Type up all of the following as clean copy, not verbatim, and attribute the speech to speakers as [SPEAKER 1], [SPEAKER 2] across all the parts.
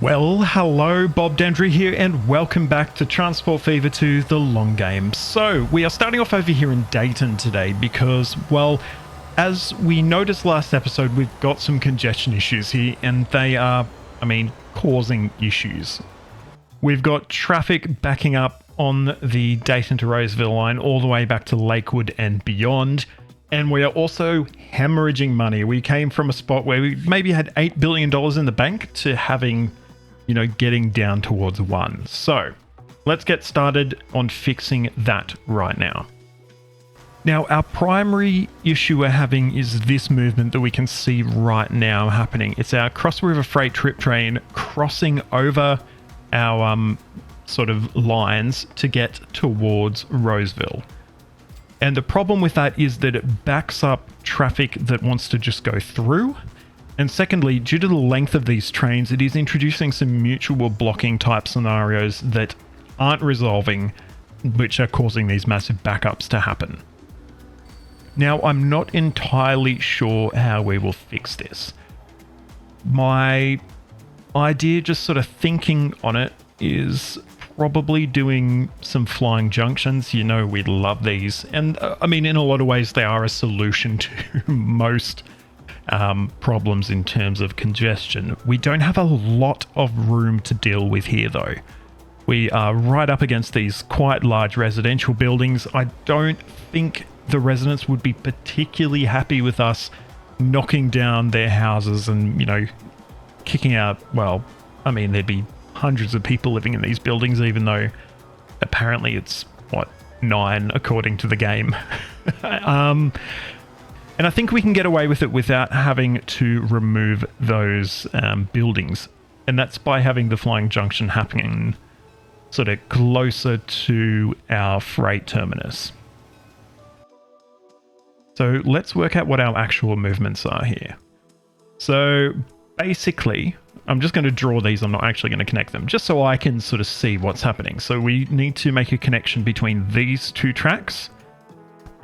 [SPEAKER 1] Well, hello, Bob Dendry here, and welcome back to Transport Fever 2, the long game. So, we are starting off over here in Dayton today because, well, as we noticed last episode, we've got some congestion issues here, and they are, causing issues. We've got traffic backing up on the Dayton to Roseville line all the way back to Lakewood and beyond. And we are also hemorrhaging money. We came from a spot where we maybe had $8 billion in the bank to having, getting down towards one. So let's get started on fixing that right now. Now, our primary issue we're having is this movement that we can see right now happening. It's our Cross River Freight Trip Train crossing over our sort of lines to get towards Roseville. And the problem with that is that it backs up traffic that wants to just go through. And secondly, due to the length of these trains, it is introducing some mutual blocking type scenarios that aren't resolving, which are causing these massive backups to happen. Now, I'm not entirely sure how we will fix this. My idea, just sort of thinking on it, is probably doing some flying junctions. We'd love these. And in a lot of ways, they are a solution to most problems in terms of congestion. We don't have a lot of room to deal with here, though. We are right up against these quite large residential buildings. I don't think the residents would be particularly happy with us knocking down their houses and, kicking out, there'd be hundreds of people living in these buildings, even though apparently it's 9 according to the game. And I think we can get away with it without having to remove those buildings, and that's by having the flying junction happening sort of closer to our freight terminus. So let's work out what our actual movements are here. So basically, I'm just going to draw these. I'm not actually going to connect them, just so I can sort of see what's happening. So we need to make a connection between these two tracks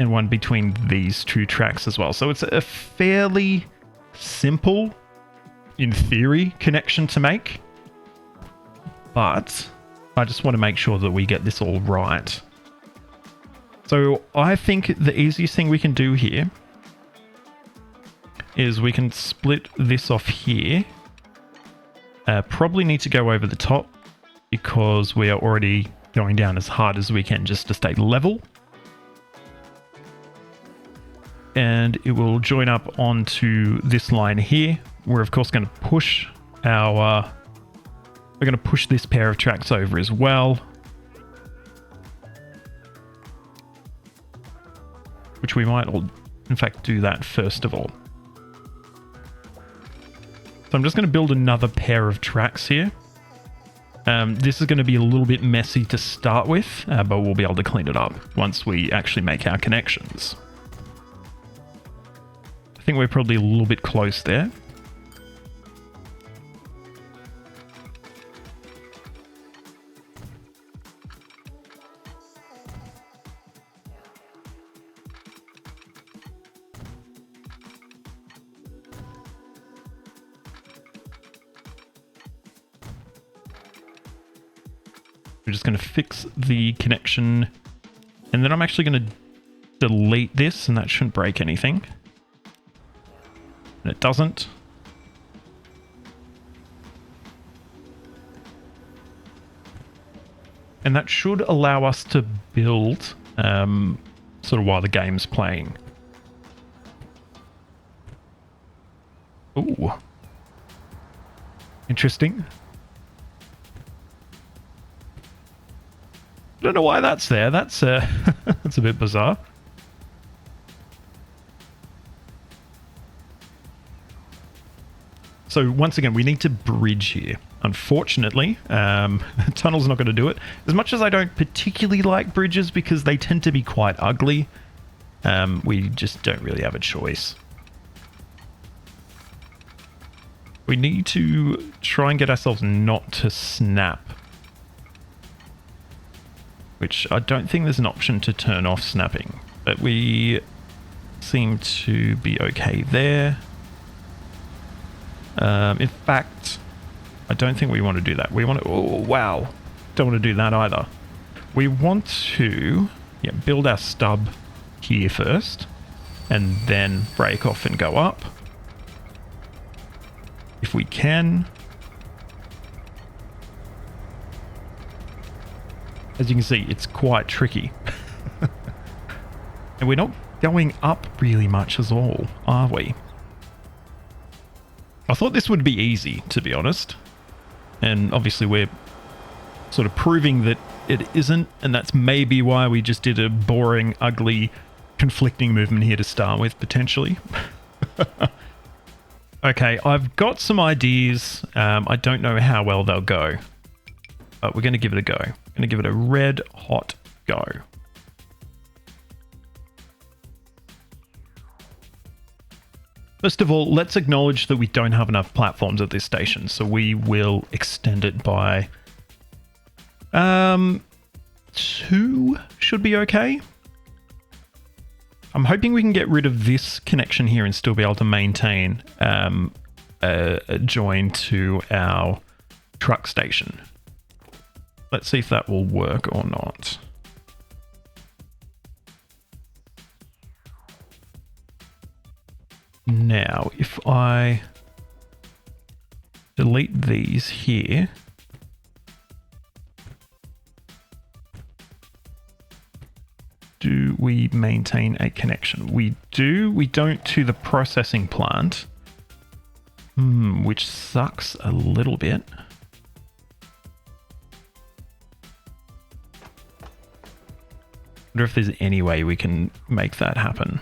[SPEAKER 1] and one between these two tracks as well. So it's a fairly simple, in theory, connection to make. But I just want to make sure that we get this all right. So I think the easiest thing we can do here is we can split this off here. Probably need to go over the top because we are already going down as hard as we can just to stay level. And it will join up onto this line here. We're of course going to push our... we're going to push this pair of tracks over as well. Which we might, in fact, do that first of all. So I'm just going to build another pair of tracks here. This is going to be a little bit messy to start with, but we'll be able to clean it up once we actually make our connections. I think we're probably a little bit close there. We're just going to fix the connection, and then I'm actually going to delete this, and that shouldn't break anything. And it doesn't. And that should allow us to build sort of while the game's playing. Ooh. Interesting. I don't know why that's there. That's that's a bit bizarre. So once again, we need to bridge here. Unfortunately, tunnel's not going to do it. As much as I don't particularly like bridges because they tend to be quite ugly, we just don't really have a choice. We need to try and get ourselves not to snap. Which I don't think there's an option to turn off snapping, but we seem to be okay there. In fact, I don't think we want to do that. We want to... Oh, wow. Don't want to do that either. We want to build our stub here first and then break off and go up. If we can. As you can see, it's quite tricky. And we're not going up really much as all, are we? I thought this would be easy, to be honest. And obviously we're sort of proving that it isn't, and that's maybe why we just did a boring, ugly, conflicting movement here to start with, potentially. Okay, I've got some ideas. I don't know how well they'll go, but we're going to give it a go. Going to give it a red hot go. First of all, let's acknowledge that we don't have enough platforms at this station, so we will extend it by 2 should be okay. I'm hoping we can get rid of this connection here and still be able to maintain a join to our truck station. Let's see if that will work or not. Now, if I delete these here, do we maintain a connection? We do. We don't to the processing plant, which sucks a little bit. Wonder if there's any way we can make that happen.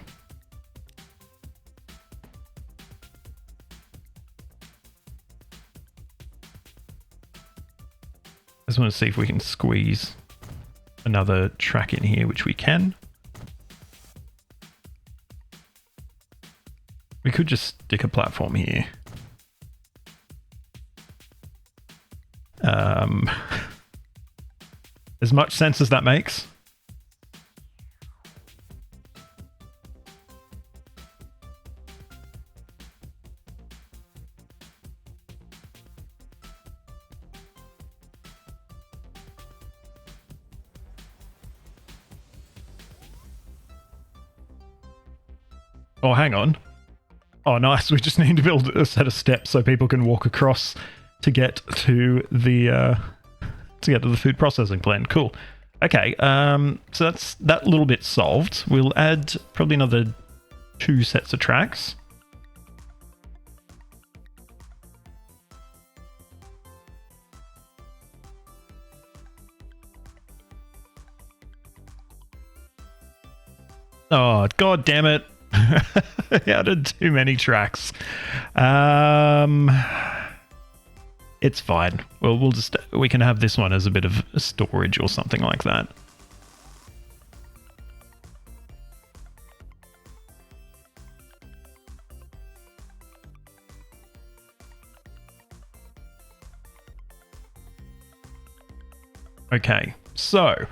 [SPEAKER 1] I just want to see if we can squeeze another track in here, which we can. We could just stick a platform here. As much sense as that makes. Oh, hang on. Oh, nice. We just need to build a set of steps so people can walk across to get to the food processing plant. Cool. Okay. So that's that little bit solved. We'll add probably another 2 sets of tracks. Oh, god damn it. I added too many tracks. It's fine. Well, we can have this one as a bit of storage or something like that. Okay, so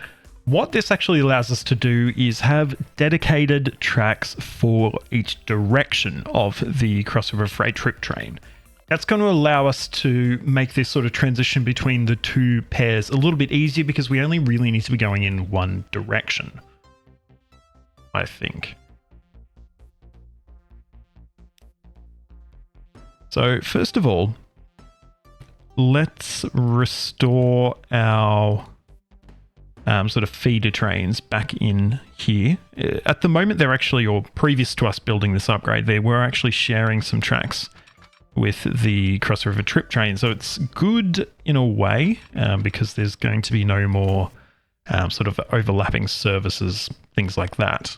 [SPEAKER 1] what this actually allows us to do is have dedicated tracks for each direction of the crossover freight trip train. That's going to allow us to make this sort of transition between the 2 pairs a little bit easier because we only really need to be going in one direction, I think. So first of all, let's restore our sort of feeder trains back in here. At the moment, they're actually, or previous to us building this upgrade, they were actually sharing some tracks with the Cross River Trip train. So it's good in a way because there's going to be no more sort of overlapping services, things like that.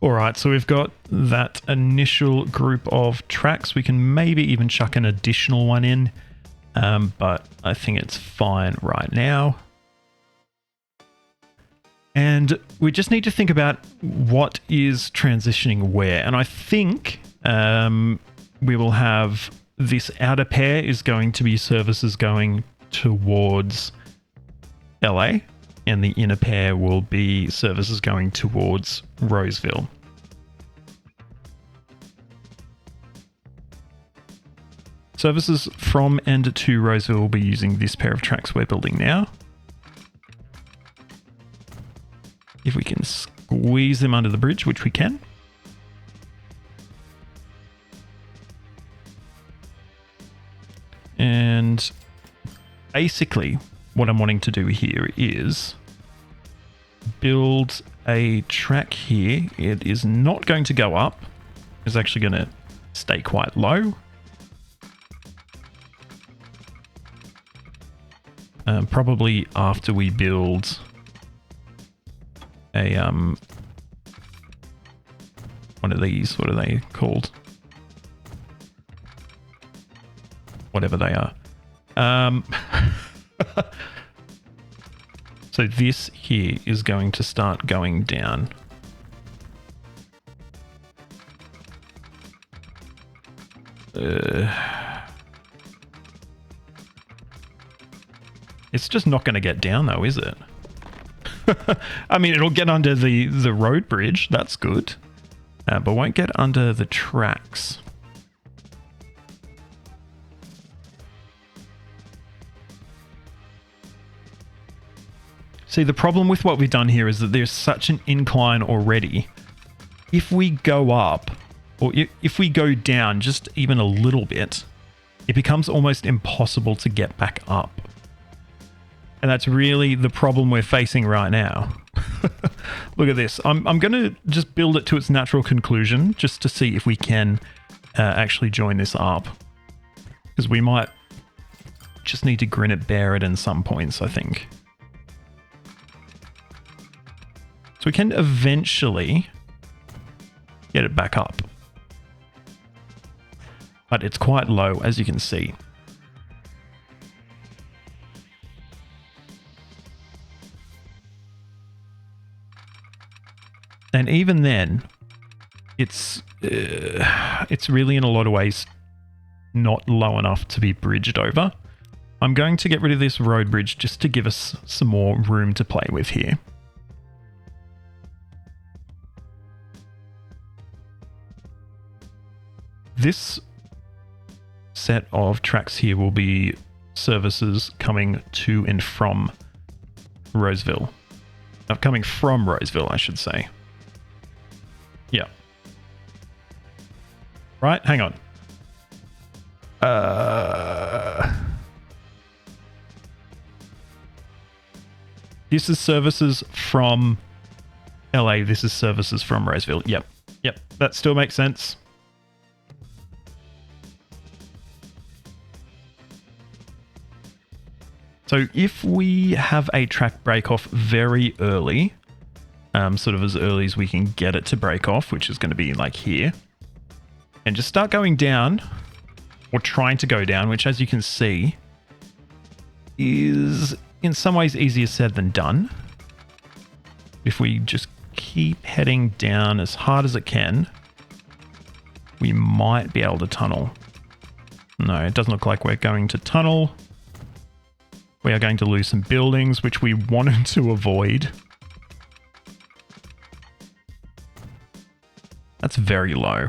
[SPEAKER 1] All right, so we've got that initial group of tracks. We can maybe even chuck an additional one in, but I think it's fine right now. And we just need to think about what is transitioning where. And I think we will have this outer pair is going to be services going towards LA, and the inner pair will be services going towards Roseville. Services from and to Roseville will be using this pair of tracks we're building now. If we can squeeze them under the bridge, which we can. And basically what I'm wanting to do here is build a track here. It is not going to go up. It's actually going to stay quite low. Probably after we build a one of these, what are they called? Whatever they are. So this here is going to start going down. It's just not going to get down though, is it? I mean, it'll get under the road bridge. That's good. But won't get under the tracks. See, the problem with what we've done here is that there's such an incline already. If we go up, or if we go down just even a little bit, it becomes almost impossible to get back up. And that's really the problem we're facing right now. Look at this. I'm going to just build it to its natural conclusion just to see if we can actually join this up. Because we might just need to grin it, bear it in some points, I think. So we can eventually get it back up. But it's quite low, as you can see. And even then, it's really in a lot of ways not low enough to be bridged over. I'm going to get rid of this road bridge just to give us some more room to play with here. This set of tracks here will be services coming to and from Roseville. Coming from Roseville, I should say. Yeah. Right, hang on. This is services from LA. This is services from Roseville. Yep. Yep. That still makes sense. So if we have a track break off very early, sort of as early as we can get it to break off, which is going to be like here, and just start going down, or trying to go down, which as you can see is in some ways easier said than done. If we just keep heading down as hard as it can, we might be able to tunnel. No, it doesn't look like we're going to tunnel. We are going to lose some buildings, which we wanted to avoid. That's very low.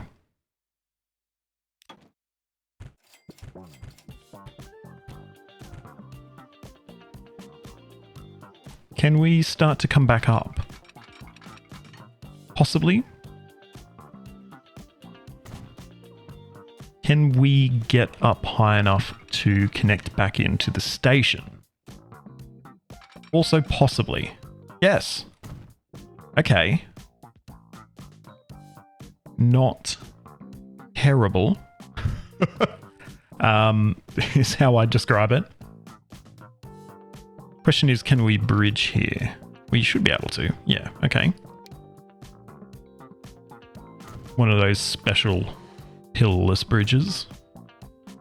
[SPEAKER 1] Can we start to come back up? Possibly. Can we get up high enough to connect back into the station? Also possibly. Yes. Okay. Not terrible. Is how I describe it. Question is, can we bridge here? We should be able to. Yeah, okay. One of those special pillarless bridges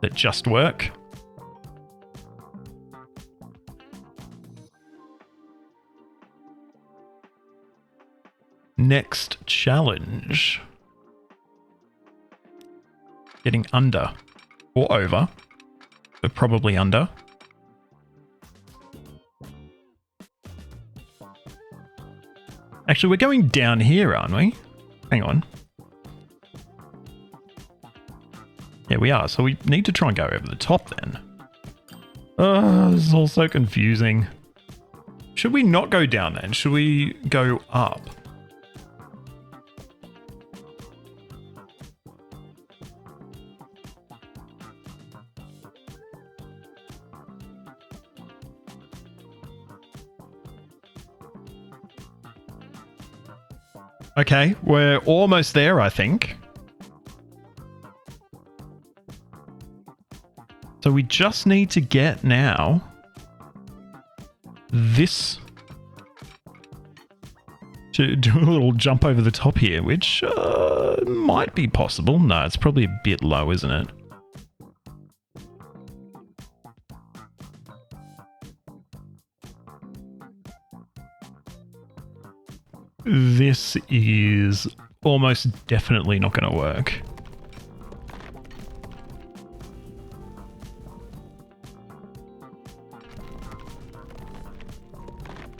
[SPEAKER 1] that just work. Next challenge. Getting under or over, but probably under. Actually, we're going down here, aren't we? Hang on. Yeah, we are. So we need to try and go over the top then. Oh, this is all so confusing. Should we not go down then? Should we go up? Okay, we're almost there, I think. So we just need to get now this to do a little jump over the top here, which might be possible. No, it's probably a bit low, isn't it? This is almost definitely not going to work.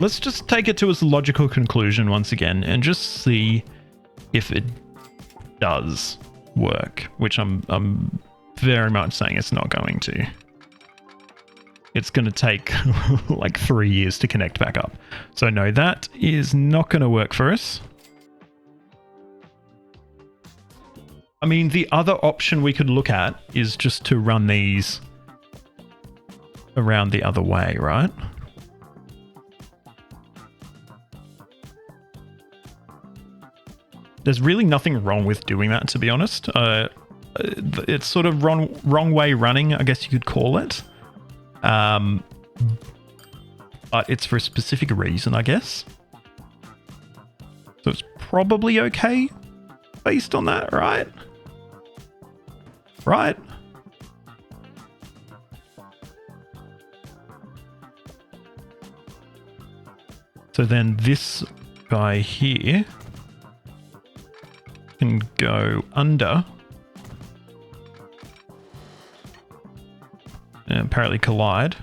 [SPEAKER 1] Let's just take it to its logical conclusion once again and just see if it does work, which I'm very much saying it's not going to. It's going to take like 3 years to connect back up. So no, that is not going to work for us. I mean, the other option we could look at is just to run these around the other way, right? There's really nothing wrong with doing that, to be honest. It's sort of wrong way running, I guess you could call it. But it's for a specific reason, I guess. So it's probably okay based on that, right? Right? So then this guy here can go under and apparently collide.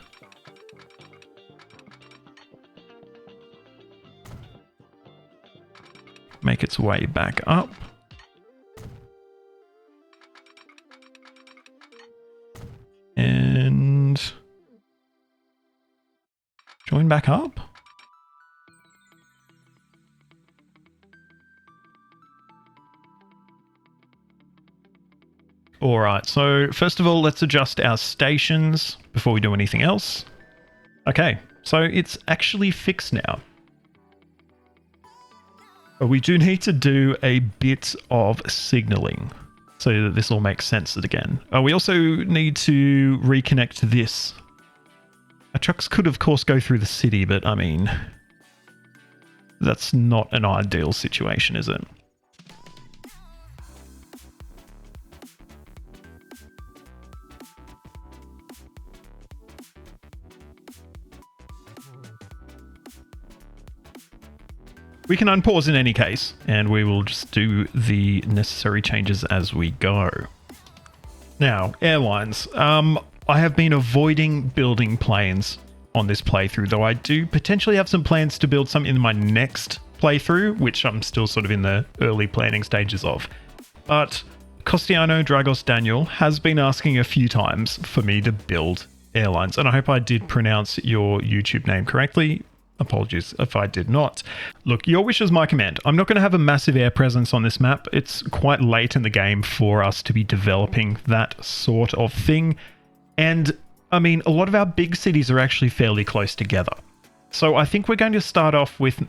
[SPEAKER 1] Make its way back up. And join back up. All right, so first of all, let's adjust our stations before we do anything else. Okay, so it's actually fixed now. But we do need to do a bit of signaling so that this all makes sense again. We also need to reconnect to this. Our trucks could, of course, go through the city, but I mean, that's not an ideal situation, is it? We can unpause in any case, and we will just do the necessary changes as we go. Now, airlines. I have been avoiding building planes on this playthrough, though I do potentially have some plans to build some in my next playthrough, which I'm still sort of in the early planning stages of. But Costiano Dragos Daniel has been asking a few times for me to build airlines, and I hope I did pronounce your YouTube name correctly. Apologies if I did not. Look, your wish is my command. I'm not going to have a massive air presence on this map. It's quite late in the game for us to be developing that sort of thing. And, I mean, a lot of our big cities are actually fairly close together. So I think we're going to start off with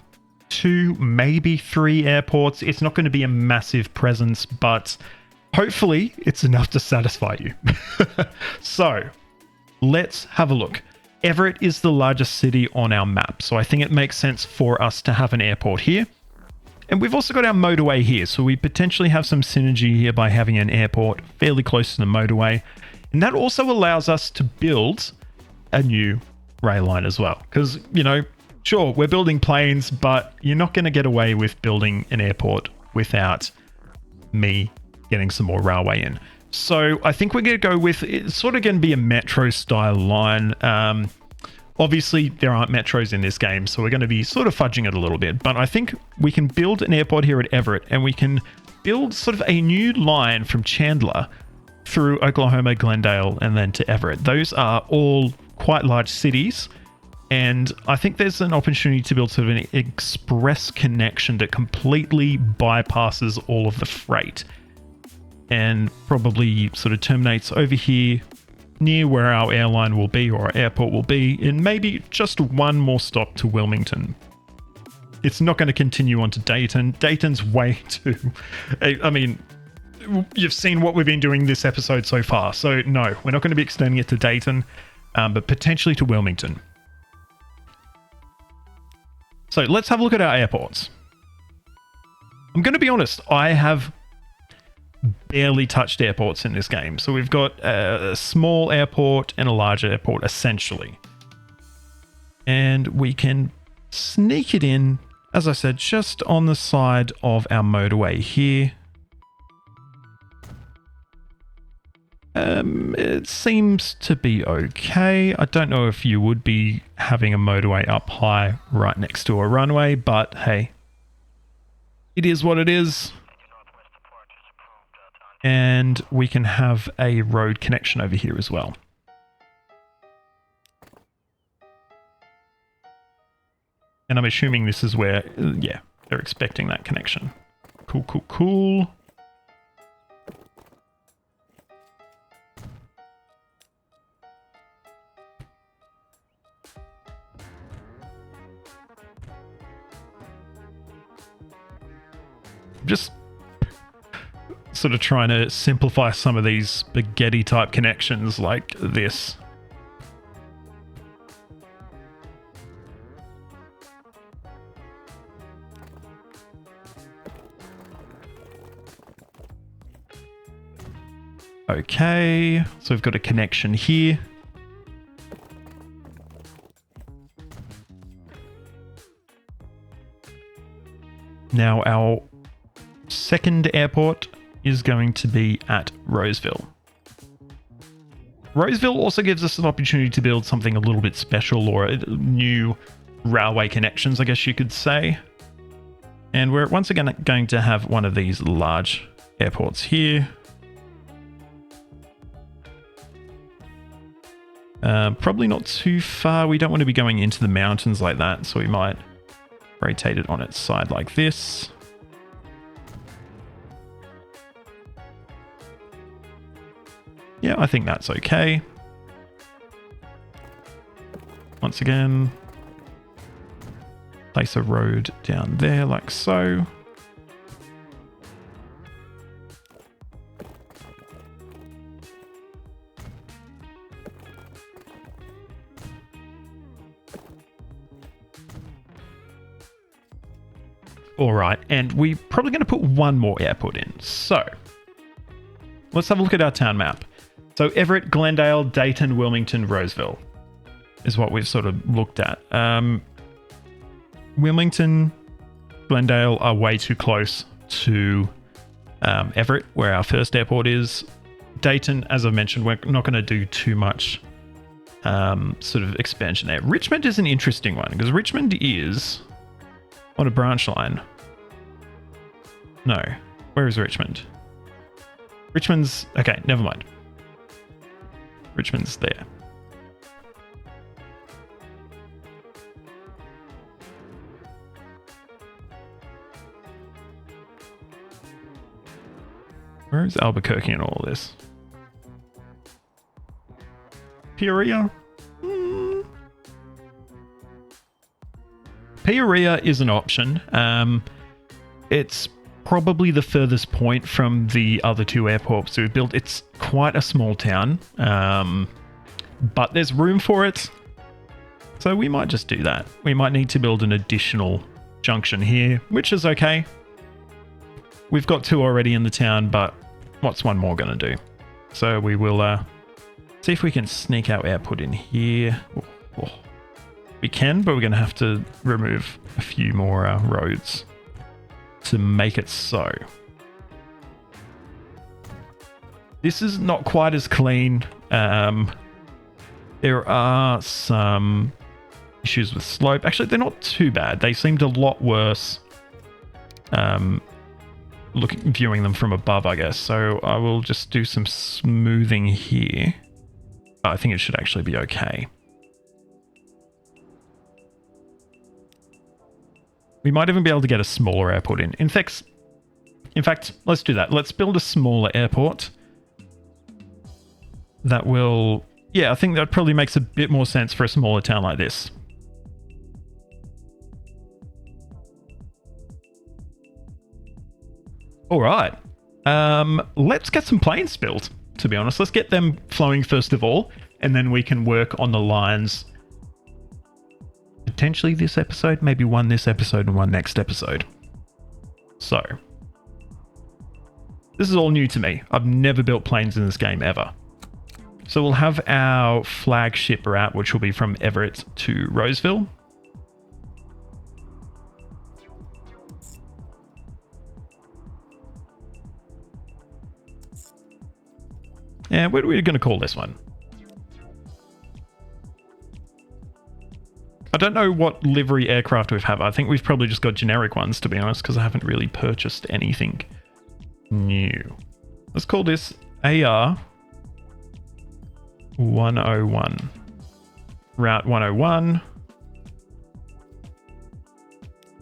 [SPEAKER 1] 2, maybe 3 airports. It's not going to be a massive presence, but hopefully it's enough to satisfy you. So, let's have a look. Everett is the largest city on our map, so I think it makes sense for us to have an airport here. And we've also got our motorway here, so we potentially have some synergy here by having an airport fairly close to the motorway. And that also allows us to build a new rail line as well. Because, you know, sure, we're building planes, but you're not going to get away with building an airport without me getting some more railway in. So I think we're going to go with, it's sort of going to be a metro style line. Obviously, there aren't metros in this game, so we're going to be sort of fudging it a little bit. But I think we can build an airport here at Everett, and we can build sort of a new line from Chandler through Oklahoma, Glendale, and then to Everett. Those are all quite large cities, and I think there's an opportunity to build sort of an express connection that completely bypasses all of the freight and probably sort of terminates over here near where our airline will be, or our airport will be, and maybe just one more stop to Wilmington. It's not going to continue on to Dayton. Dayton's way too... I mean, you've seen what we've been doing this episode so far, so no, we're not going to be extending it to Dayton, but potentially to Wilmington. So let's have a look at our airports. I'm going to be honest, I have barely touched airports in this game. So we've got a small airport and a large airport, essentially. And we can sneak it in, as I said, just on the side of our motorway here. It seems to be okay. I don't know if you would be having a motorway up high right next to a runway, but hey, it is what it is. And we can have a road connection over here as well. And I'm assuming this is where, yeah, they're expecting that connection. Cool, cool, cool. Just sort of trying to simplify some of these spaghetti type connections like this. Okay, so we've got a connection here. Now our second airport is going to be at Roseville. Roseville also gives us an opportunity to build something a little bit special, or new railway connections, I guess you could say. And we're once again going to have one of these large airports here. Probably not too far. We don't want to be going into the mountains like that, so we might rotate it on its side like this. Yeah, I think that's okay. Once again, place a road down there like so. All right, and we're probably going to put one more airport in. So let's have a look at our town map. So Everett, Glendale, Dayton, Wilmington, Roseville is what we've sort of looked at. Wilmington, Glendale are way too close to Everett, where our first airport is. Dayton, as I mentioned, we're not going to do too much sort of expansion there. Richmond is an interesting one, because Richmond is on a branch line. No. Where is Richmond? Richmond's... Okay, never mind. Richmond's there. Where is Albuquerque in all of this? Peoria? Peoria is an option. It's probably the furthest point from the other two airports we've built. It's quite a small town, but there's room for it. So we might just do that. We might need to build an additional junction here, which is okay. We've got two already in the town, but what's one more going to do? So we will see if we can sneak our airport in here. Oh. We can, but we're going to have to remove a few more roads to make it so. This is not quite as clean. There are some Issues with slope. Actually, they're not too bad. They seemed a lot worse viewing them from above, I guess. So I will just do some smoothing here. I think it should actually be okay. We might even be able to get a smaller airport in. In fact, let's do that. Let's build a smaller airport. That will... Yeah, I think that probably makes a bit more sense for a smaller town like this. All right. Let's get some planes built, to be honest. Let's get them flowing first of all, and then we can work on the lines potentially this episode, maybe one this episode and one next episode. So, this is all new to me. I've never built planes in this game ever. So we'll have our flagship route, which will be from Everett to Roseville. And what are we going to call this one? I don't know what livery aircraft we have. I think we've probably just got generic ones, to be honest, because I haven't really purchased anything new. Let's call this AR 101. Route 101.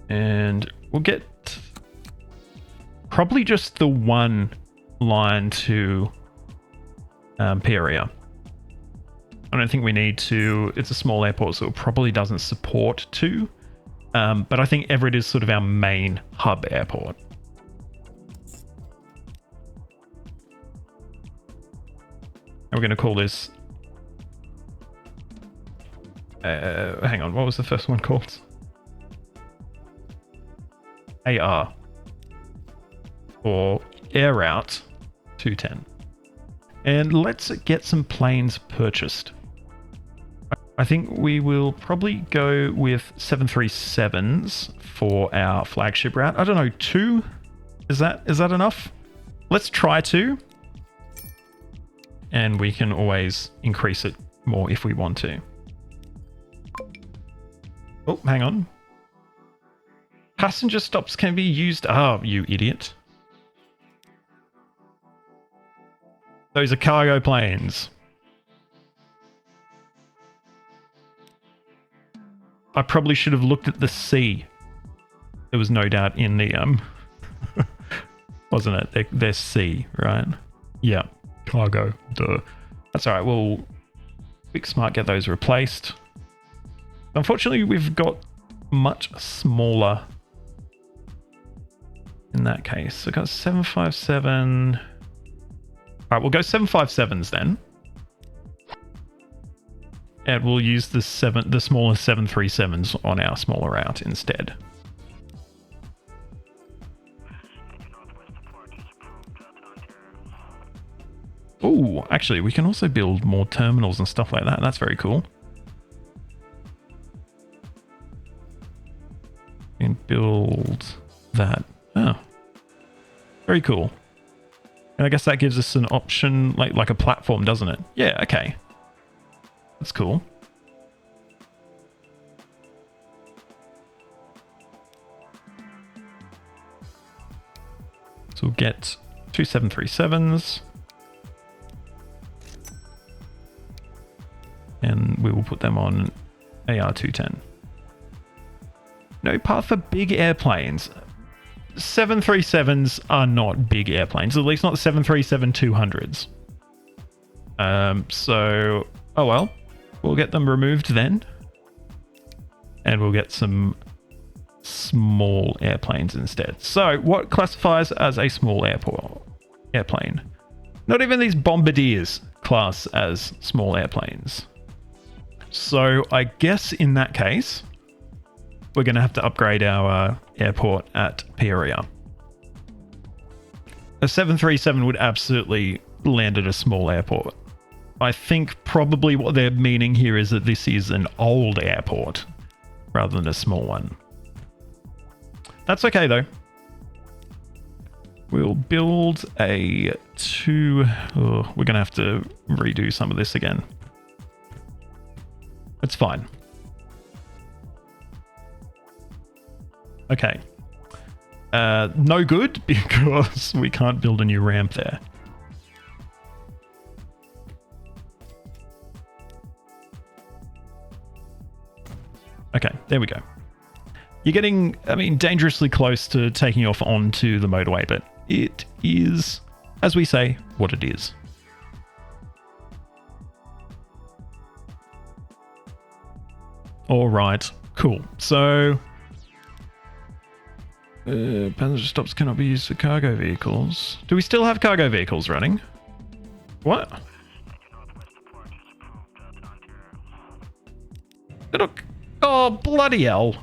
[SPEAKER 1] And we'll get probably just the one line to Peoria. I don't think we need to. It's a small airport, so it probably doesn't support two. But I think Everett is sort of our main hub airport. And we're going to call this... hang on, what was the first one called? AR. Or Air Route 210. And let's get some planes purchased. I think we will probably go with 737s for our flagship route. I don't know, 2? Is that enough? Let's try 2. And we can always increase it more if we want to. Oh, hang on. Passenger stops can be used. Oh, you idiot. Those are cargo planes. I probably should have looked at the C. There was no doubt in the wasn't it? They're C, right? Yeah, cargo. Duh. That's all right. We'll quick smart get those replaced. Unfortunately, we've got much smaller in that case. So got 757. All right, we'll go 757s then. And we'll use the smaller 737s on our smaller route instead. Oh, actually, we can also build more terminals and stuff like that. That's very cool. And build that. Oh, very cool. And I guess that gives us an option, like a platform, doesn't it? Yeah, okay. That's cool. So we'll get 2 737s. And we will put them on AR210. No path for big airplanes. 737s are not big airplanes, at least not the 737-200s. So, oh well. We'll get them removed then. And we'll get some small airplanes instead. So, what classifies as a small airplane? Not even these bombardiers class as small airplanes. So, I guess in that case, we're going to have to upgrade our airport at Peoria. A 737 would absolutely land at a small airport. I think probably what they're meaning here is that this is an old airport rather than a small one. That's okay though. We'll build a we're going to have to redo some of this again. It's fine. Okay. No good because we can't build a new ramp there. Okay, there we go. You're getting, I mean, dangerously close to taking off onto the motorway, but it is, as we say, what it is. All right, cool. So, passenger stops cannot be used for cargo vehicles. Do we still have cargo vehicles running? What? Look. Oh, bloody hell.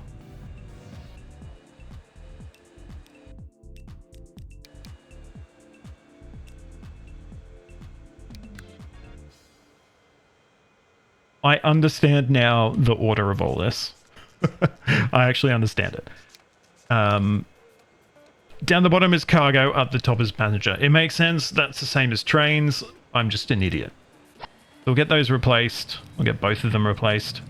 [SPEAKER 1] I understand now the order of all this. I actually understand it. Down the bottom is cargo, up the top is passenger. It makes sense. That's the same as trains. I'm just an idiot. We'll get those replaced. We'll get both of them replaced.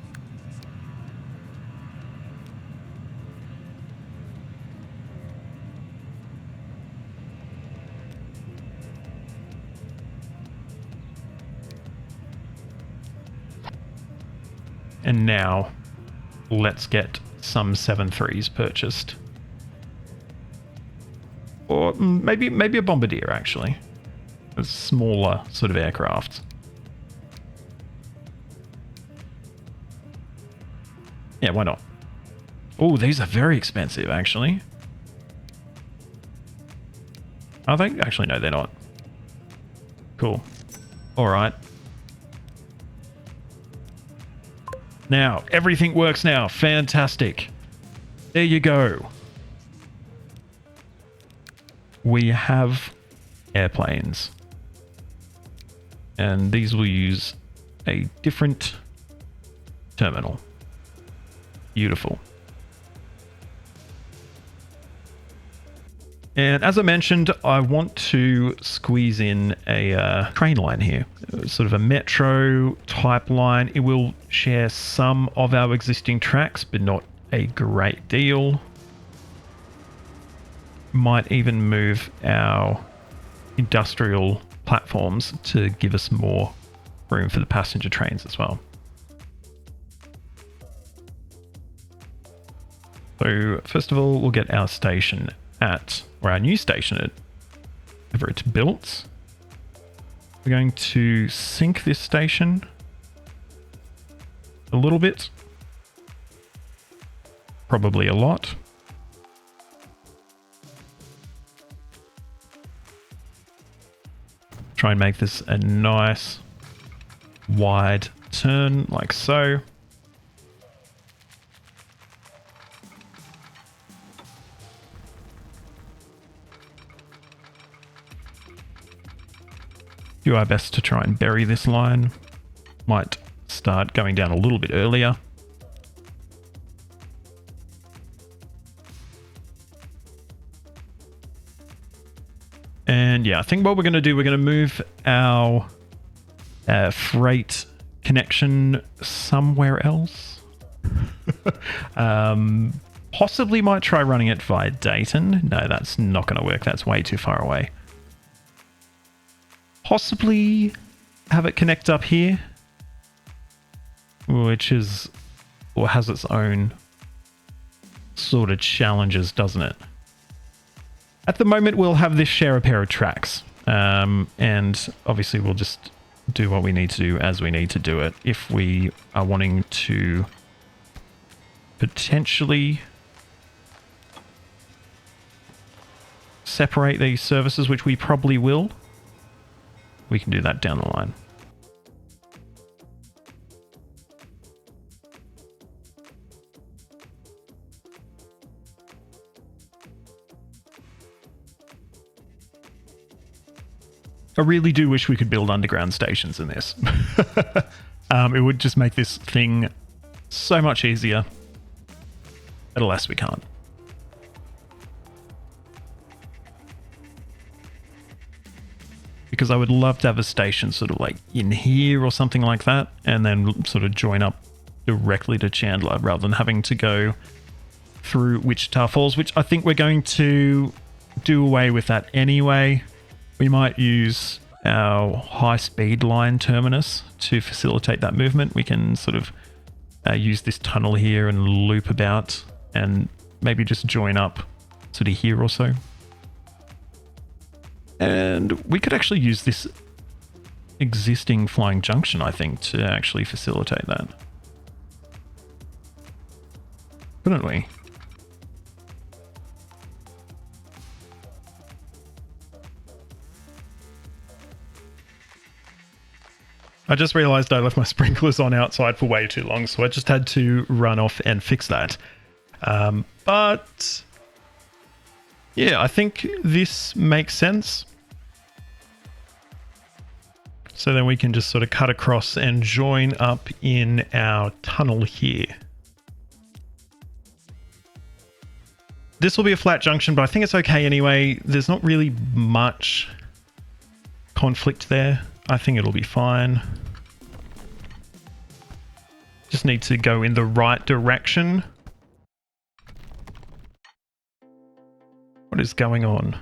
[SPEAKER 1] And now, let's get some 7.3s purchased. Or maybe a bombardier, actually. A smaller sort of aircraft. Yeah, why not? Oh, these are very expensive, actually. Are they? Actually, no, they're not. Cool. All right. Now, everything works now. Fantastic. There you go. We have airplanes. And these will use a different terminal. Beautiful. And as I mentioned, I want to squeeze in a train line here, sort of a metro type line. It will share some of our existing tracks, but not a great deal. Might even move our industrial platforms to give us more room for the passenger trains as well. So first of all, we'll get our station or our new station at Everett built. We're going to sync this station a little bit, probably a lot. Try and make this a nice wide turn like so. Do our best to try and bury this line. Might start going down a little bit earlier. And yeah, I think what we're going to do, we're going to move our freight connection somewhere else. Possibly might try running it via Dayton. No, that's not going to work. That's way too far away. Possibly have it connect up here, which is, or has its own sort of challenges, doesn't it? At the moment, we'll have this share a pair of tracks, and obviously we'll just do what we need to do as we need to do it. If we are wanting to potentially separate these services, which we probably will, we can do that down the line. I really do wish we could build underground stations in this. It would just make this thing so much easier. But alas, we can't. Because I would love to have a station sort of like in here or something like that, and then sort of join up directly to Chandler rather than having to go through Wichita Falls, which I think we're going to do away with that anyway. We might use our high-speed line terminus to facilitate that movement. We can sort of use this tunnel here and loop about and maybe just join up sort of here or so. And we could actually use this existing flying junction, I think, to actually facilitate that. Couldn't we? I just realized I left my sprinklers on outside for way too long, so I just had to run off and fix that. But yeah, I think this makes sense. So then we can just sort of cut across and join up in our tunnel here. This will be a flat junction, but I think it's okay anyway. There's not really much conflict there. I think it'll be fine. Just need to go in the right direction. What is going on?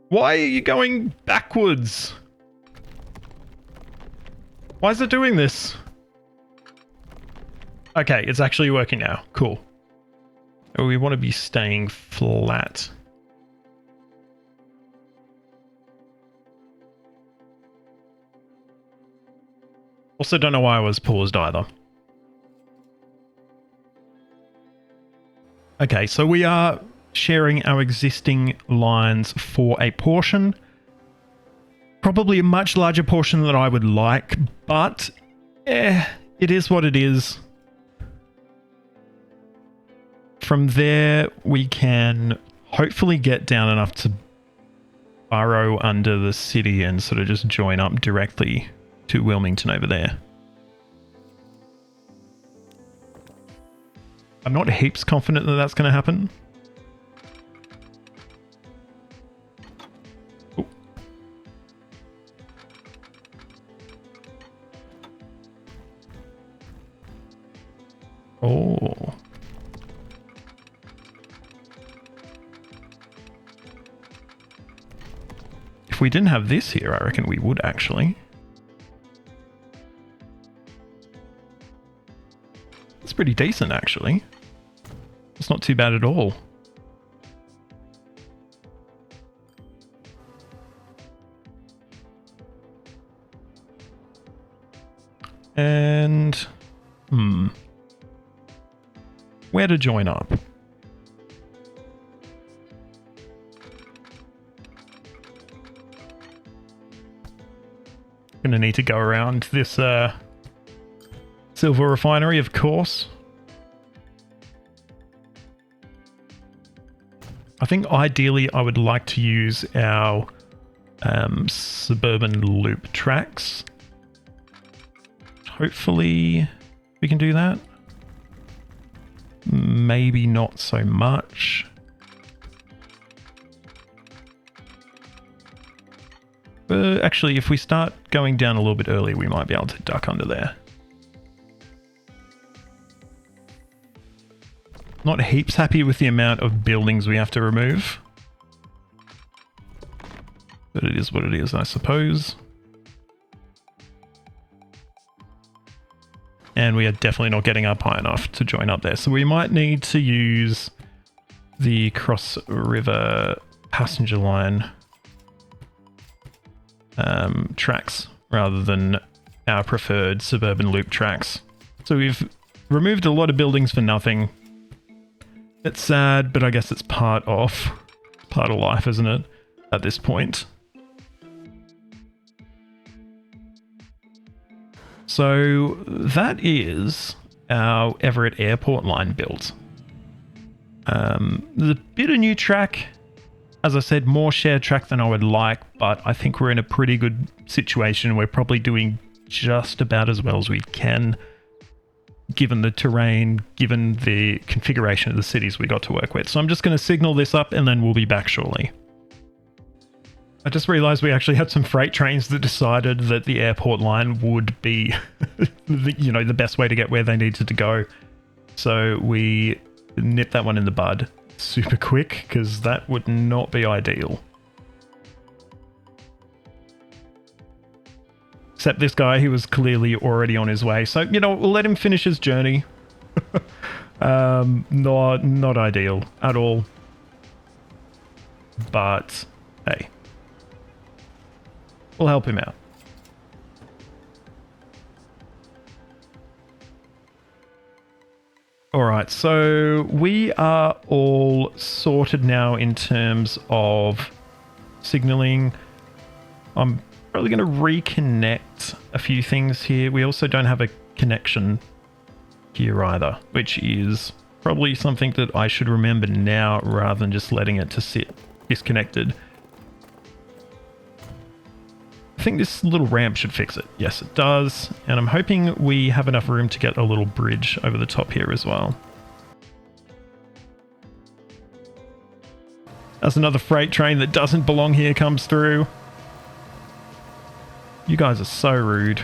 [SPEAKER 1] Why are you going backwards? Why is it doing this? Okay, it's actually working now. Cool. We want to be staying flat. Also don't know why I was paused either. Okay, so we are sharing our existing lines for a portion. Probably a much larger portion than I would like, but it is what it is. From there, we can hopefully get down enough to burrow under the city and sort of just join up directly to Wilmington over there. I'm not heaps confident that that's going to happen. Ooh. Oh. If we didn't have this here, I reckon we would actually. It's pretty decent, actually. It's not too bad at all. And... where to join up? Gonna need to go around this, silver refinery, of course. I think ideally I would like to use our suburban loop tracks. Hopefully we can do that. Maybe not so much. Actually, if we start going down a little bit early, we might be able to duck under there. Not heaps happy with the amount of buildings we have to remove. But it is what it is, I suppose. And we are definitely not getting up high enough to join up there. So we might need to use the Cross River passenger line tracks rather than our preferred suburban loop tracks. So we've removed a lot of buildings for nothing. It's sad, but I guess it's part of life, isn't it, at this point? So that is our Everett Airport line built. There's a bit of new track. As I said, more shared track than I would like, but I think we're in a pretty good situation. We're probably doing just about as well as we can, given the terrain, given the configuration of the cities we got to work with. So I'm just going to signal this up and then we'll be back shortly. I just realized we actually had some freight trains that decided that the airport line would be, the best way to get where they needed to go. So we nipped that one in the bud super quick because that would not be ideal. Except this guy, he was clearly already on his way. So, we'll let him finish his journey. Not ideal at all. But, hey. We'll help him out. Alright, so we are all sorted now in terms of signaling. I'm probably going to reconnect a few things here. We also don't have a connection here either, which is probably something that I should remember now rather than just letting it to sit disconnected. I think this little ramp should fix it. Yes, it does. And I'm hoping we have enough room to get a little bridge over the top here as well. As another freight train that doesn't belong here comes through. You guys are so rude.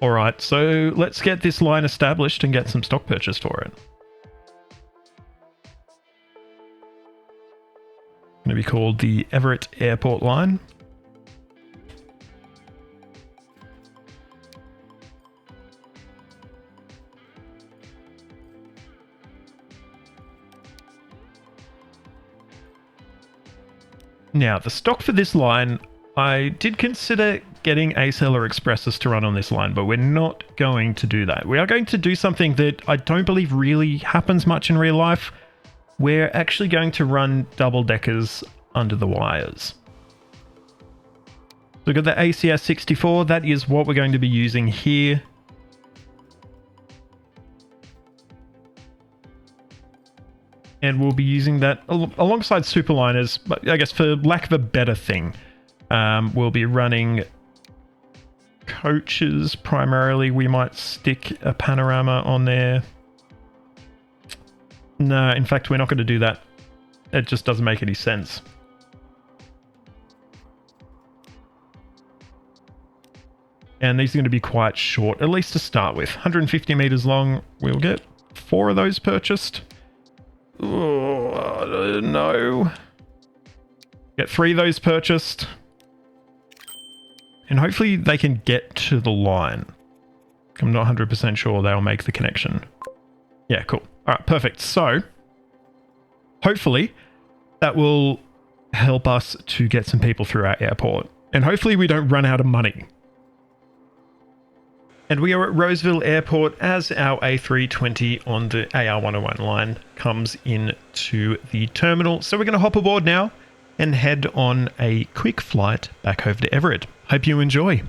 [SPEAKER 1] Alright, so let's get this line established and get some stock purchased for it. Going to be called the Everett Airport line. Now, the stock for this line, I did consider getting ACL or Expresses to run on this line, but we're not going to do that. We are going to do something that I don't believe really happens much in real life. We're actually going to run double-deckers under the wires. So we've got the ACS 64. That is what we're going to be using here. And we'll be using that alongside superliners, but I guess for lack of a better thing, we'll be running coaches primarily. We might stick a panorama on there. No, in fact, we're not going to do that. It just doesn't make any sense. And these are going to be quite short, at least to start with. 150 meters long. We'll get 4 of those purchased. Oh, I don't know. Get 3 of those purchased. And hopefully they can get to the line. I'm not 100% sure they'll make the connection. Yeah, cool. All right, perfect. So, hopefully that will help us to get some people through our airport. And hopefully we don't run out of money. And we are at Roseville Airport as our A320 on the AR101 line comes into the terminal. So we're going to hop aboard now and head on a quick flight back over to Everett. Hope you enjoy.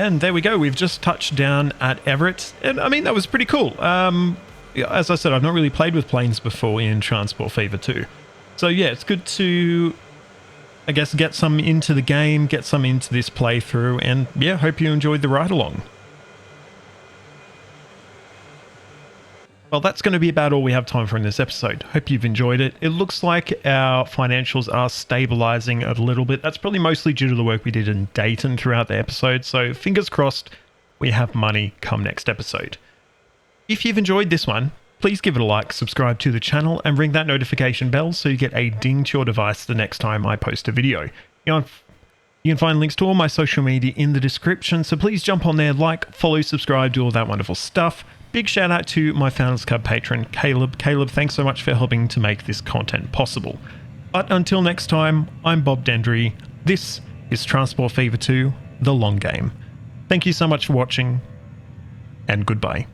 [SPEAKER 1] And there we go. We've just touched down at Everett. And I mean, that was pretty cool. As I said, I've not really played with planes before in Transport Fever 2. So yeah, it's good to, I guess, get some into the game, get some into this playthrough. And yeah, hope you enjoyed the ride along. Well, that's going to be about all we have time for in this episode. Hope you've enjoyed it. It looks like our financials are stabilizing a little bit. That's probably mostly due to the work we did in Dayton throughout the episode. So fingers crossed we have money come next episode. If you've enjoyed this one, please give it a like, subscribe to the channel, and ring that notification bell so you get a ding to your device the next time I post a video. You can find links to all my social media in the description, so please jump on there, like, follow, subscribe, do all that wonderful stuff. Big shout out to my Founders Club patron, Caleb. Caleb, thanks so much for helping to make this content possible. But until next time, I'm Bob Dendry. This is Transport Fever 2, The Long Game. Thank you so much for watching, and goodbye.